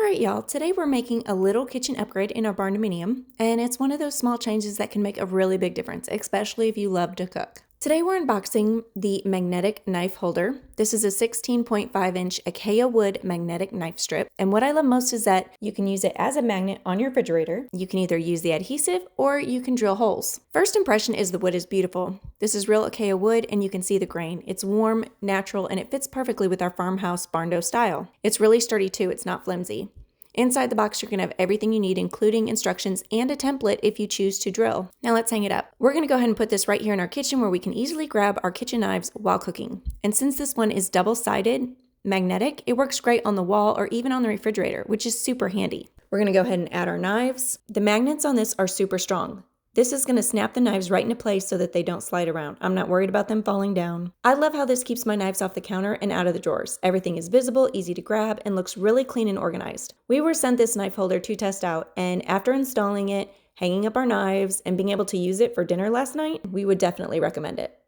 Alright y'all, today we're making a little kitchen upgrade in our barndominium, and it's one of those small changes that can make a really big difference, especially if you love to cook. Today we're unboxing the magnetic knife holder. This is a 16.5-inch Acacia wood magnetic knife strip, and what I love most is that you can use it as a magnet on your refrigerator. You can either use the adhesive or you can drill holes. First impression is the wood is beautiful. This is real Acacia wood and you can see the grain. It's warm, natural, and it fits perfectly with our farmhouse Barndo style. It's really sturdy too, it's not flimsy. Inside the box, you're going to have everything you need, including instructions and a template if you choose to drill. Now let's hang it up. We're going to go ahead and put this right here in our kitchen where we can easily grab our kitchen knives while cooking. And since this one is double-sided magnetic, it works great on the wall or even on the refrigerator, which is super handy. We're going to go ahead and add our knives. The magnets on this are super strong. This is going to snap the knives right into place so that they don't slide around. I'm not worried about them falling down. I love how this keeps my knives off the counter and out of the drawers. Everything is visible, easy to grab, and looks really clean and organized. We were sent this knife holder to test out, and after installing it, hanging up our knives, and being able to use it for dinner last night, we would definitely recommend it.